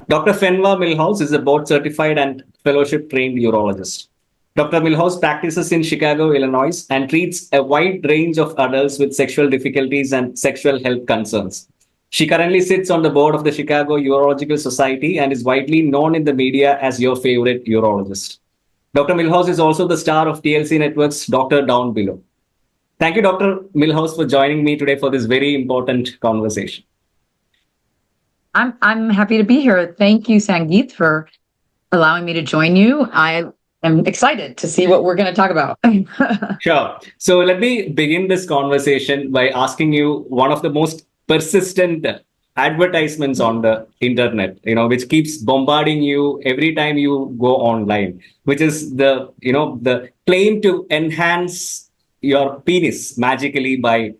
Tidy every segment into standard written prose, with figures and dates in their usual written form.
Dr. Fenwa Milhouse is a board certified and fellowship trained urologist. Dr. Milhouse practices in Chicago, Illinois, and treats a wide range of adults with sexual difficulties and sexual health concerns. She currently sits on the board of the Chicago Urological Society and is widely known in the media as your favorite urologist. Dr. Milhouse is also the star of TLC Network's Doctor Down Below. Thank you, Dr. Milhouse, for joining me today for this very important conversation. I'm happy to be here. Thank you, Sangeet, for allowing me to join you. I am excited to see what we're going to talk about. Sure. So let me begin this conversation by asking you one of the most persistent advertisements on the internet, which keeps bombarding you every time you go online, which is the claim to enhance your penis magically by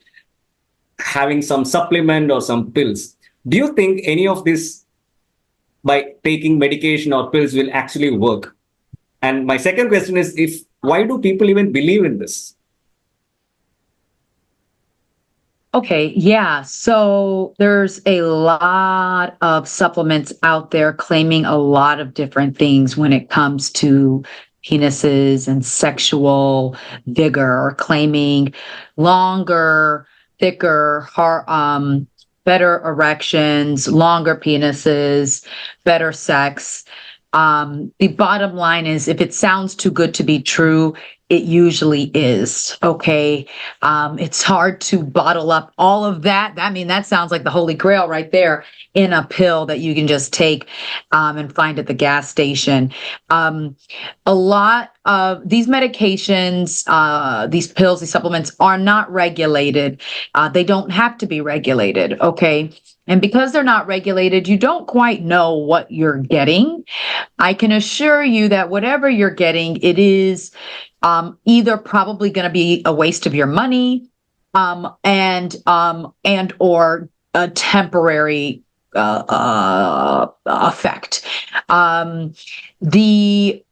having some supplement or some pills. Do you think any of this, by taking medication or pills, will actually work? And my second question is, why do people even believe in this? Okay, yeah. So there's a lot of supplements out there claiming a lot of different things when it comes to penises and sexual vigor, or claiming longer, thicker, better erections, longer penises, better sex. The bottom line is, if it sounds too good to be true, it usually is. Okay. It's hard to bottle up all of that. That sounds like the Holy Grail right there in a pill that you can just take and find at the gas station. A lot of these medications, these pills, these supplements are not regulated. They don't have to be regulated. Okay. And because they're not regulated, you don't quite know what you're getting. I can assure you that whatever you're getting, it is either probably going to be a waste of your money, and or a temporary effect. The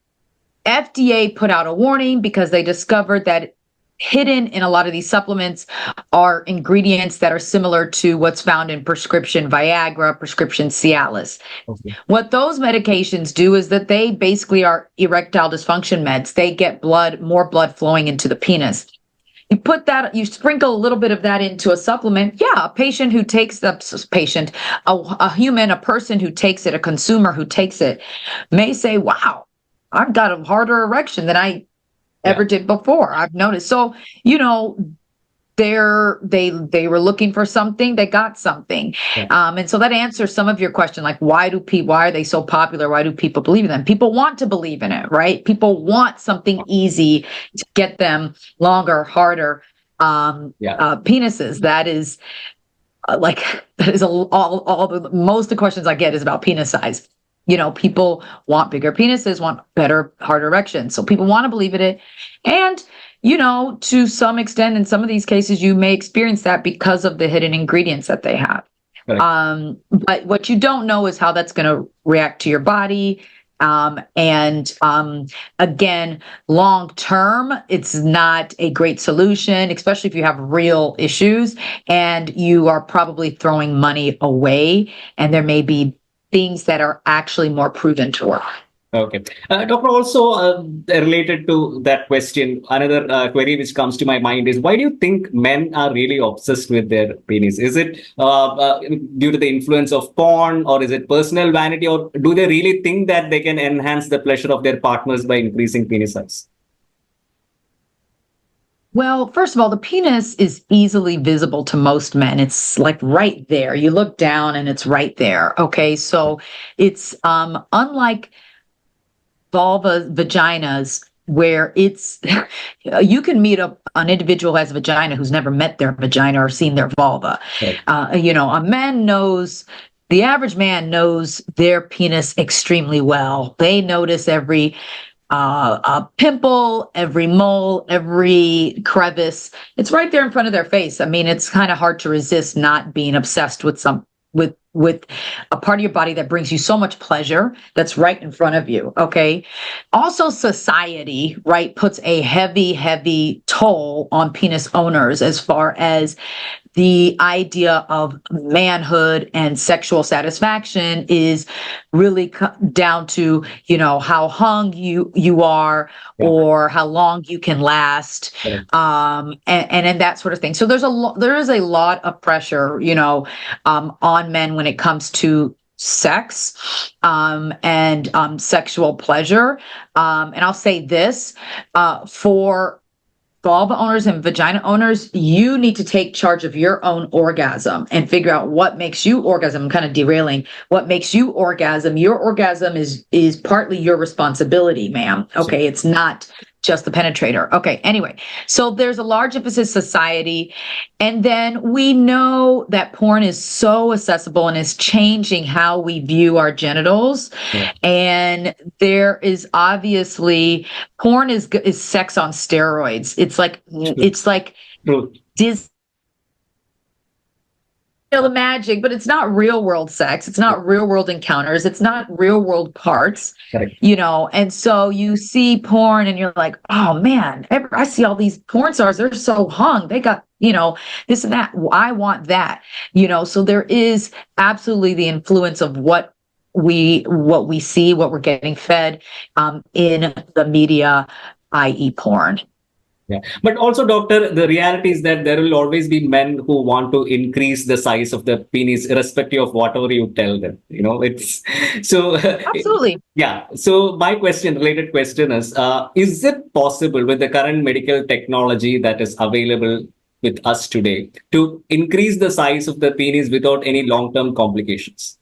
FDA put out a warning because they discovered that hidden in a lot of these supplements are ingredients that are similar to what's found in prescription Viagra, prescription Cialis. Okay. What those medications do is that they basically are erectile dysfunction meds. They get more blood flowing into the penis. You sprinkle a little bit of that into a supplement. Yeah, a patient who takes a person who takes it, a consumer who takes it, may say, wow, I've got a harder erection than I ever did before. I've noticed. So, they were looking for something, they got something. Yeah. And so that answers some of your question, like why are they so popular? Why do people believe in them? People want to believe in it, right? People want something easy to get them longer, harder penises. That is most of the questions I get is about penis size. People want bigger penises, want better, harder erections. So people want to believe in it. And, to some extent, in some of these cases, you may experience that because of the hidden ingredients that they have. Right. But what you don't know is how that's going to react to your body. Again, long term, it's not a great solution, especially if you have real issues and you are probably throwing money away, and there may be things that are actually more proven to work. Okay. Doctor, also related to that question, another query which comes to my mind is, why do you think men are really obsessed with their penis? Is it due to the influence of porn, or is it personal vanity, or do they really think that they can enhance the pleasure of their partners by increasing penis size? Well, first of all, the penis is easily visible to most men. It's like right there. You look down and it's right there. Okay. So it's unlike vaginas, where it's, you can meet an individual who has a vagina who's never met their vagina or seen their vulva. Okay. The average man knows their penis extremely well. They notice every a pimple, every mole, every crevice. It's right there in front of their face. It's kind of hard to resist not being obsessed with with a part of your body that brings you so much pleasure that's right in front of you. Okay. Also, society, right, puts a heavy toll on penis owners as far as the idea of manhood and sexual satisfaction is really down to, how hung you are, or how long you can last, and that sort of thing. So there is a lot of pressure, on men when it comes to sex, and sexual pleasure. And I'll say this, for vulva owners and vagina owners, you need to take charge of your own orgasm and figure out what makes you orgasm. I'm kind of derailing. What makes you orgasm? Your orgasm is partly your responsibility, ma'am. Okay, it's not just the penetrator. Okay, anyway, so there's a large emphasis society, and then we know that porn is so accessible and is changing how we view our genitals. And there is obviously porn is sex on steroids. It's like Disney. The magic, but it's not real world sex. It's not real world encounters. It's not real world parts, and so you see porn and you're like, oh man, I see all these porn stars. They're so hung. They got, this and that. I want that, so there is absolutely the influence of what we see, what we're getting fed, in the media, i.e. porn. Yeah. But also, doctor, the reality is that there will always be men who want to increase the size of the penis, irrespective of whatever you tell them. It's so. Absolutely. Yeah. So my related question is it possible with the current medical technology that is available with us today to increase the size of the penis without any long-term complications?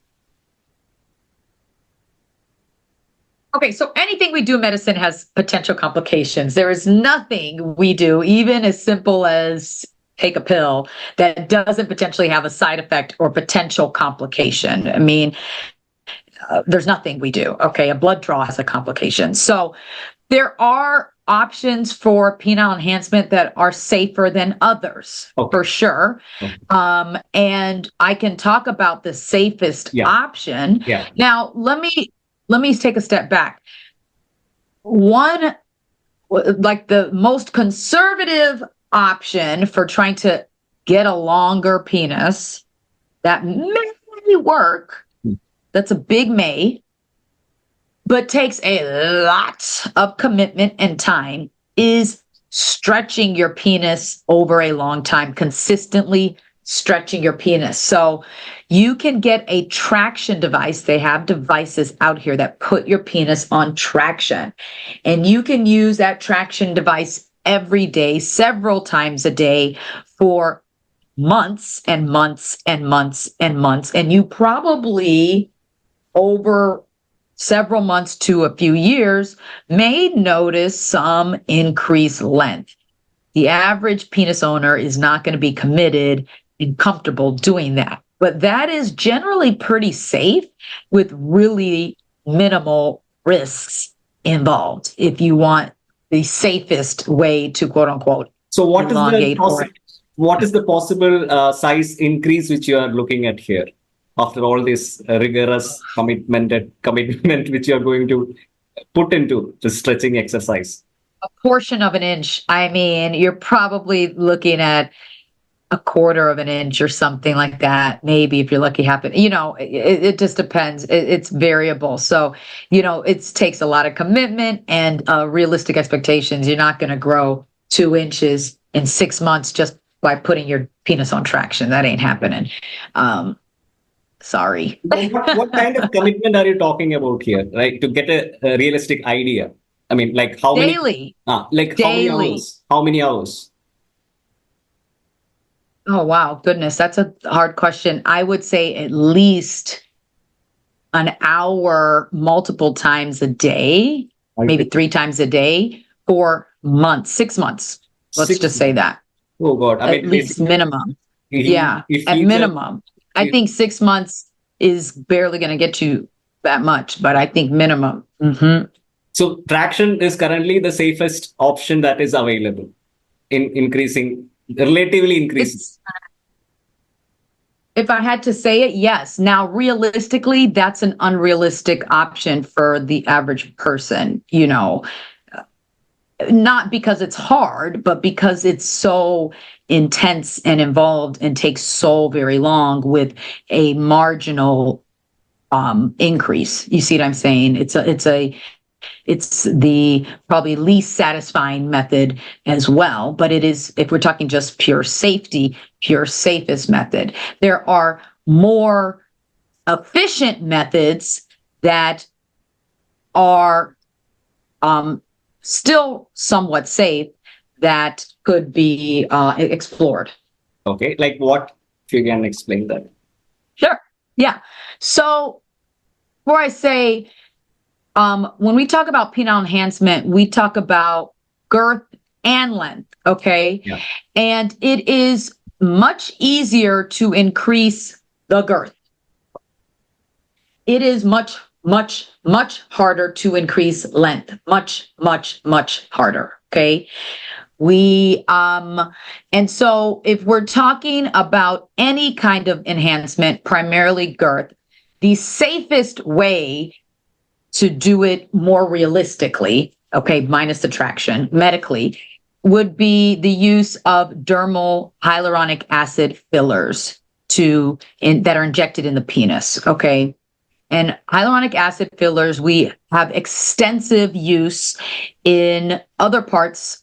Okay, so anything we do in medicine has potential complications. There is nothing we do, even as simple as take a pill, that doesn't potentially have a side effect or potential complication. I mean, there's nothing we do. Okay, a blood draw has a complication. So there are options for penile enhancement that are safer than others, for sure. And I can talk about the safest option. Now, let me take a step back. One, like the most conservative option for trying to get a longer penis that may work, that's a big may, but takes a lot of commitment and time, is stretching your penis over a long time, consistently stretching your penis. So you can get a traction device. They have devices out here that put your penis on traction, and you can use that traction device every day, several times a day, for months and months and months and months. And you probably, over several months to a few years, may notice some increased length. The average penis owner is not going to be committed and comfortable doing that. But that is generally pretty safe with really minimal risks involved if you want the safest way to, quote unquote, so what is the possible size increase which you are looking at here after all this rigorous commitment which you are going to put into the stretching exercise? A portion of an inch. I mean, you're probably looking at a quarter of an inch or something like that. Maybe if you're lucky, it just depends. It's variable. So, it takes a lot of commitment and realistic expectations. You're not going to grow 2 inches in 6 months just by putting your penis on traction. That ain't happening. Sorry. What kind of commitment are you talking about here, right? To get a realistic idea. I mean, like how daily. Daily. How many hours? Oh, wow. Goodness. That's a hard question. I would say at least an hour multiple times a day, maybe 3 times a day for months, 6 months. Let's just say that. Oh, God. At least minimum. At minimum. I think 6 months is barely going to get you that much, but I think minimum. Mm-hmm. So traction is currently the safest option that is available in relatively increasing. If I had to say it, yes. Now, realistically, that's an unrealistic option for the average person, not because it's hard, but because it's so intense and involved and takes so very long with a marginal increase. You see what I'm saying? It's the probably least satisfying method as well, but it is, if we're talking just pure safety, pure safest method. There are more efficient methods that are still somewhat safe that could be explored. Okay, like what? If you can explain that. Sure. Yeah. So before I say, when we talk about penile enhancement, we talk about girth and length, okay? Yeah. And it is much easier to increase the girth. It is much, much, much harder to increase length. Much, much, much harder, okay? And so if we're talking about any kind of enhancement, primarily girth, the safest way to do it more realistically, okay, minus the traction, medically, would be the use of dermal hyaluronic acid fillers that are injected in the penis, okay? And hyaluronic acid fillers, we have extensive use in other parts,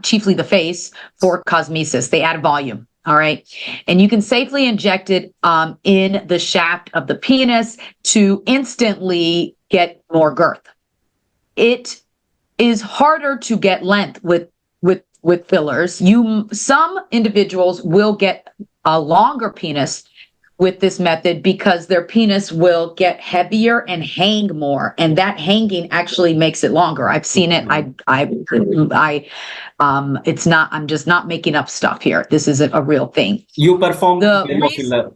chiefly the face, for cosmesis. They add volume. All right. And you can safely inject it in the shaft of the penis to instantly get more girth. It is harder to get length with fillers. Some individuals will get a longer penis with this method because their penis will get heavier and hang more, and that hanging actually makes it longer. I've seen it. It's not. I'm just not making up stuff here. This is a real thing. You perform dermal filler.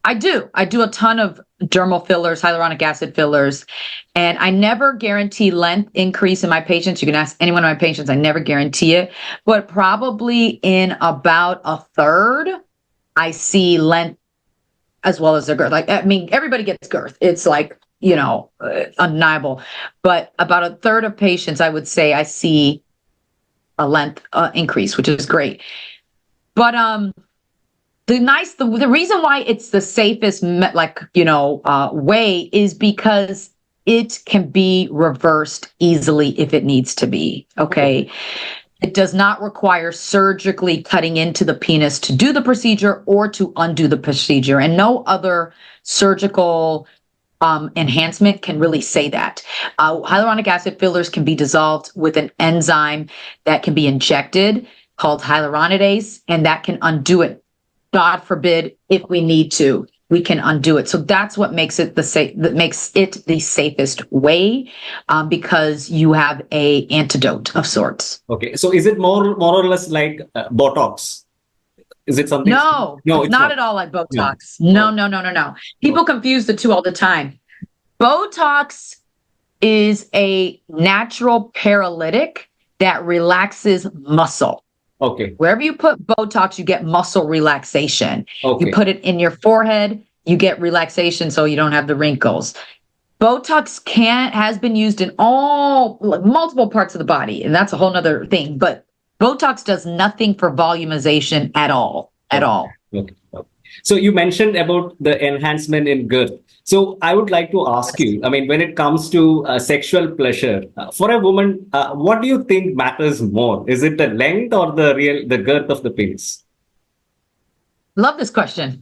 I do a ton of dermal fillers, hyaluronic acid fillers, and I never guarantee length increase in my patients. You can ask any one of my patients. I never guarantee it, but probably in about a third, I see length as well as their girth. Like, I mean, everybody gets girth. It's like, undeniable. But about a third of patients, I would say, I see a length increase, which is great. But the reason why it's the safest way is because it can be reversed easily if it needs to be. Okay. It does not require surgically cutting into the penis to do the procedure or to undo the procedure. And no other surgical enhancement can really say that. Hyaluronic acid fillers can be dissolved with an enzyme that can be injected called hyaluronidase, and that can undo it. God forbid, if we need to, we can undo it. So that's what makes it the safest way, because you have a antidote of sorts. Okay, so is it more or less like Botox? Is it something? No, it's not at all like Botox. No. People confuse the two all the time. Botox is a natural paralytic that relaxes muscle. Okay. Wherever you put Botox, you get muscle relaxation. Okay. You put it in your forehead, you get relaxation so you don't have the wrinkles. Botox has been used in multiple parts of the body, and that's a whole nother thing. But Botox does nothing for volumization at all. Okay. So you mentioned about the enhancement in girth. So I would like to ask you, I mean, when it comes to sexual pleasure, for a woman, what do you think matters more? Is it the length or the girth of the penis? Love this question.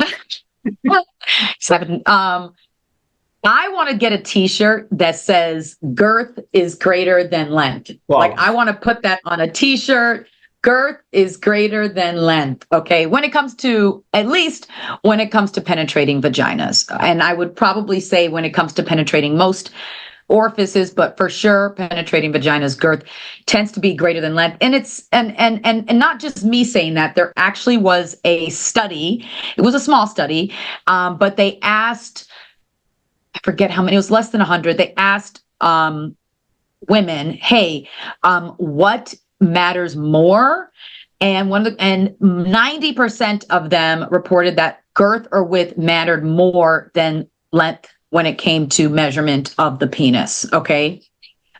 I want to get a t-shirt that says girth is greater than length. Wow. Like, I want to put that on a t-shirt. Girth is greater than length. Okay. At least when it comes to penetrating vaginas. And I would probably say when it comes to penetrating most orifices, but for sure penetrating vaginas, girth tends to be greater than length. And it's, and not just me saying that. There actually was a study. It was a small study, but they asked, I forget how many, it was less than 100. They asked women, hey, what matters more? And 90% of them reported that girth or width mattered more than length when it came to measurement of the penis. Okay.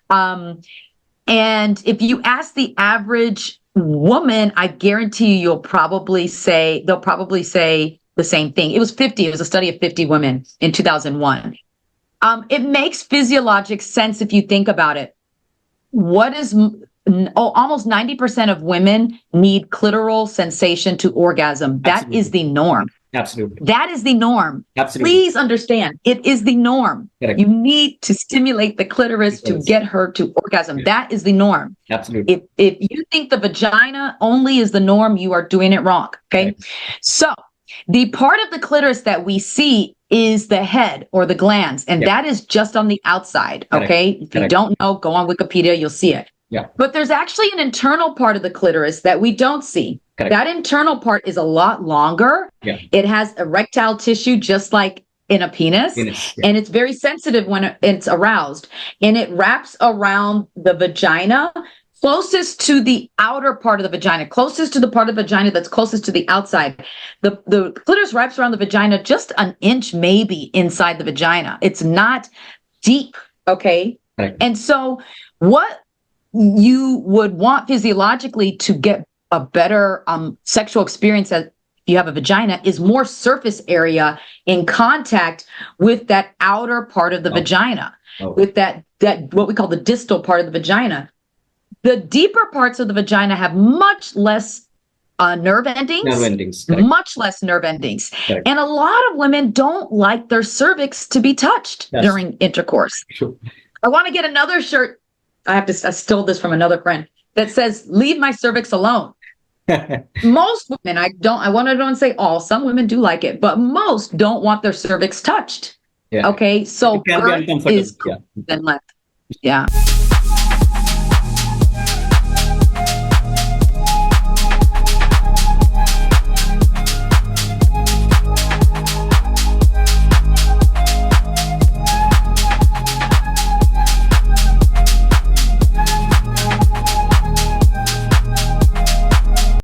And if you ask the average woman, I guarantee you, they'll probably say the same thing. It was 50. It was a study of 50 women in 2001. It makes physiologic sense if you think about it. Almost 90% of women need clitoral sensation to orgasm. That Absolutely. is the norm. Absolutely. That is the norm. Absolutely. Please understand, it is the norm. Correct. You need to stimulate the clitoris to get her to orgasm. That is the norm. Absolutely. If you think the vagina only is the norm, you are doing it wrong. Okay. Right. So the part of the clitoris that we see is the head or the glands, and that is just on the outside. Okay. If you don't know, go on Wikipedia, you'll see it. Yeah. But there's actually an internal part of the clitoris that we don't see. Correct. That internal part is a lot longer. Yeah. It has erectile tissue just like in a penis. And it's very sensitive when it's aroused. And it wraps around the vagina closest to the outer part of the vagina, closest to the part of the vagina that's closest to the outside. The clitoris wraps around the vagina just an inch maybe inside the vagina. It's not deep, okay? Right. And so what you would want physiologically to get a better sexual experience as you have a vagina is more surface area in contact with that outer part of the vagina, with that what we call the distal part of the vagina. The deeper parts of the vagina have much less nerve endings, much less nerve endings. Correct. And a lot of women don't like their cervix to be touched during intercourse. Sure. I want to get another shirt. I stole this from another friend that says, "Leave my cervix alone." Most women, I don't say all, some women do like it, but most don't want their cervix touched. Yeah. Okay. So girth is then left. Yeah.